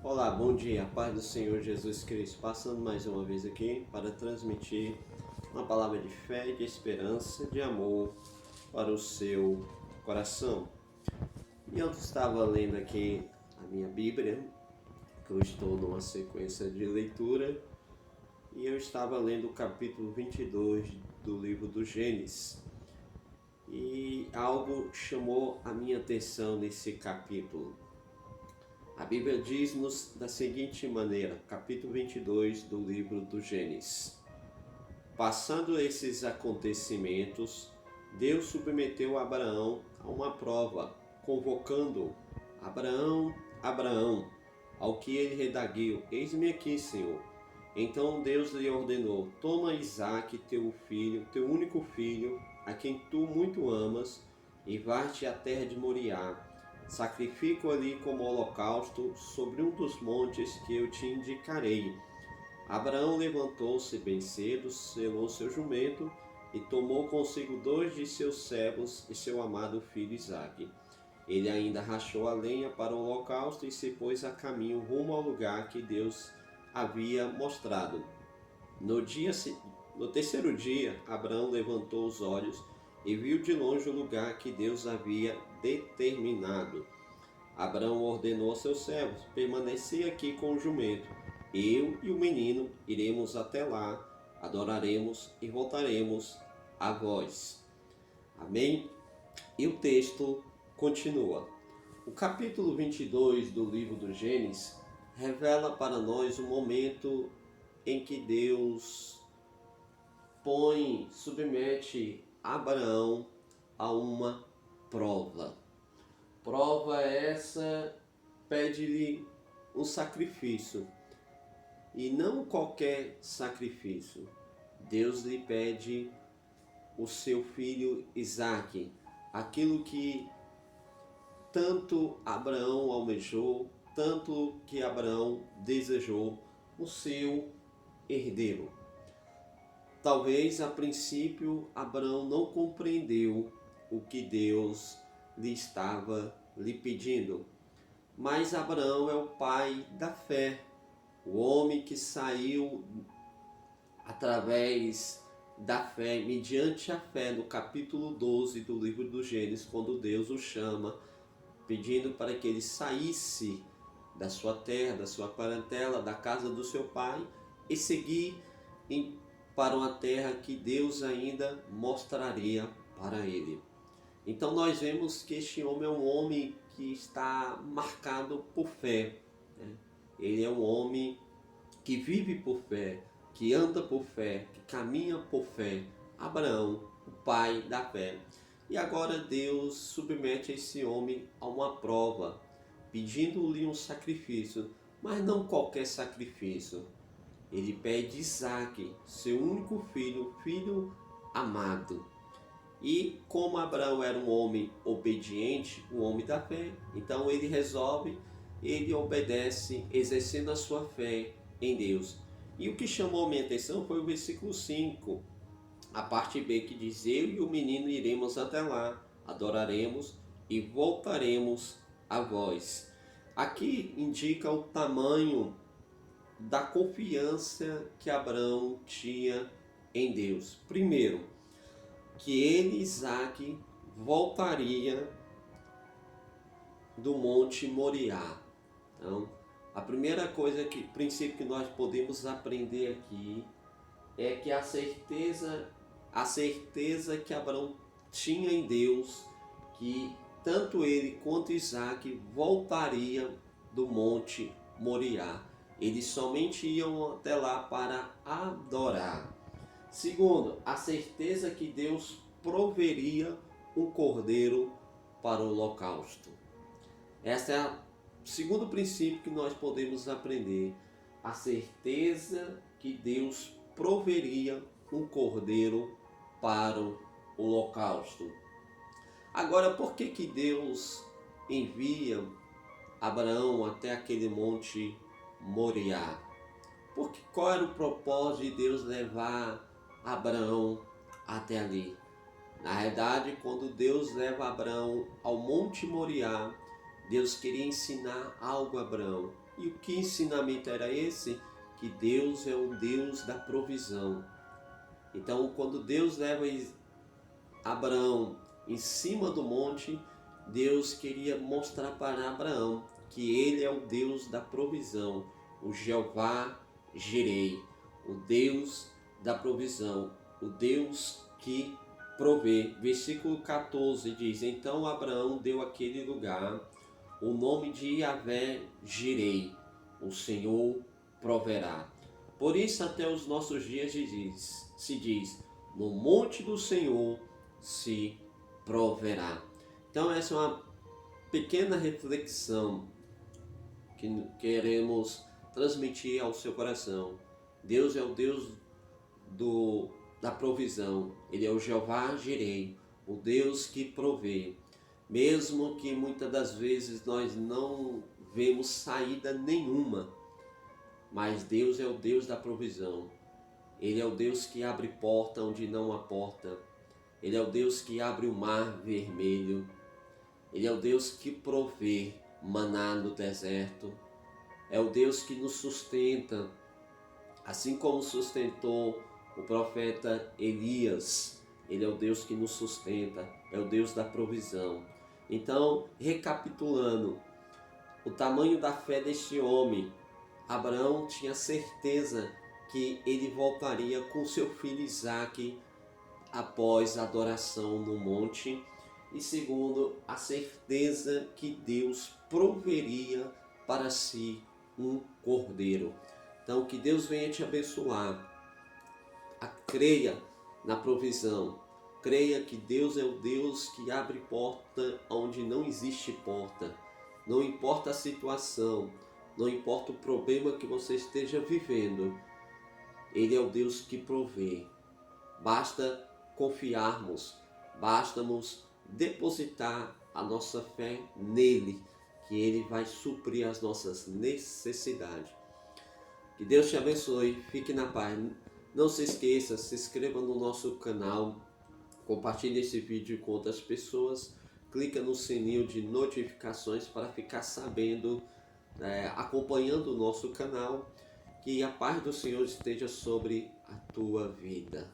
Olá, bom dia, a paz do Senhor Jesus Cristo, passando mais uma vez aqui para transmitir uma palavra de fé, de esperança, de amor para o seu coração. E eu estava lendo aqui a minha Bíblia, que eu estou numa sequência de leitura, e eu estava lendo o capítulo 22 do livro do Gênesis. E algo chamou a minha atenção nesse capítulo. A Bíblia diz-nos da seguinte maneira, capítulo 22 do livro do Gênesis. Passando esses acontecimentos, Deus submeteu Abraão a uma prova, convocando-o: Abraão, Abraão, ao que ele redarguiu: Eis-me aqui, Senhor. Então Deus lhe ordenou: Toma Isaque, teu filho, teu único filho, a quem tu muito amas, e vai-te à terra de Moriá. Sacrifica-o ali como holocausto sobre um dos montes que eu te indicarei. Abraão levantou-se bem cedo, selou seu jumento e tomou consigo 2 de seus servos e seu amado filho Isaque. Ele ainda rachou a lenha para o holocausto e se pôs a caminho rumo ao lugar que Deus havia mostrado. No terceiro dia, Abraão levantou os olhos e viu de longe o lugar que Deus havia determinado. Abraão ordenou a seus servos: Permanecei aqui com o jumento. Eu e o menino iremos até lá, adoraremos e voltaremos a vós. Amém? E o texto continua. O capítulo 22 do livro do Gênesis revela para nós o momento em que Deus submete Abraão a uma prova. Prova essa, pede-lhe um sacrifício. E não qualquer sacrifício. Deus lhe pede o seu filho Isaque, aquilo que tanto Abraão almejou, tanto que Abraão desejou, o seu herdeiro. Talvez a princípio Abraão não compreendeu o que Deus lhe pedindo, mas Abraão é o pai da fé, o homem que saiu através da fé, mediante a fé, no capítulo 12 do livro do Gênesis, quando Deus o chama, pedindo para que ele saísse da sua terra, da sua parentela, da casa do seu pai e seguir para uma terra que Deus ainda mostraria para ele. Então nós vemos que este homem é um homem que está marcado por fé, né? Ele é um homem que vive por fé, que anda por fé, que caminha por fé. Abraão, o pai da fé. E agora Deus submete esse homem a uma prova, pedindo-lhe um sacrifício, mas não qualquer sacrifício. Ele pede Isaque, seu único filho, filho amado. E como Abraão era um homem obediente, um homem da fé, então ele obedece, exercendo a sua fé em Deus. E o que chamou minha atenção foi o versículo 5, a parte B, que diz: Eu e o menino iremos até lá, adoraremos e voltaremos a vós. Aqui indica o tamanho da confiança que Abraão tinha em Deus. Primeiro, que ele, Isaque, voltaria do Monte Moriá. Então, a primeira princípio que nós podemos aprender aqui é que a certeza que Abraão tinha em Deus, que tanto ele quanto Isaque voltaria do Monte Moriá. Eles somente iam até lá para adorar. Segundo, a certeza que Deus proveria um cordeiro para o holocausto. Esse é o segundo princípio que nós podemos aprender. A certeza que Deus proveria um cordeiro para o holocausto. Agora, por que Deus envia Abraão até aquele monte Moriá? Qual era o propósito de Deus levar Abraão até ali? Na realidade, quando Deus leva Abraão ao Monte Moriá, Deus queria ensinar algo a Abraão. E o que ensinamento era esse? Que Deus é o Deus da provisão. Então, quando Deus leva Abraão em cima do monte, Deus queria mostrar para Abraão que ele é o Deus da provisão, o Jeová Jirei, o Deus da provisão, o Deus que provê. Versículo 14 diz: então Abraão deu àquele lugar o nome de Yahvé Jirei, o Senhor proverá. Por isso até os nossos dias se diz, no monte do Senhor se proverá. Então essa é uma pequena reflexão que queremos transmitir ao seu coração. Deus é o Deus da provisão. Ele é o Jeová Jirei, o Deus que provê. Mesmo que muitas das vezes nós não vemos saída nenhuma, mas Deus é o Deus da provisão. Ele é o Deus que abre porta onde não há porta. Ele é o Deus que abre o mar vermelho. Ele é o Deus que provê maná no deserto. É o Deus que nos sustenta, assim como sustentou o profeta Elias. Ele é o Deus que nos sustenta, é o Deus da provisão. Então, recapitulando, o tamanho da fé deste homem, Abraão tinha certeza que ele voltaria com seu filho Isaque após a adoração no monte. E segundo, a certeza que Deus proveria para si um cordeiro. Então, que Deus venha te abençoar. Creia na provisão. Creia que Deus é o Deus que abre porta onde não existe porta. Não importa a situação, não importa o problema que você esteja vivendo, Ele é o Deus que provê. Basta confiarmos, basta-nos depositar a nossa fé nele, que Ele vai suprir as nossas necessidades. Que Deus te abençoe, fique na paz. Não se esqueça, se inscreva no nosso canal, compartilhe esse vídeo com outras pessoas, clica no sininho de notificações para ficar sabendo, acompanhando o nosso canal. Que a paz do Senhor esteja sobre a tua vida.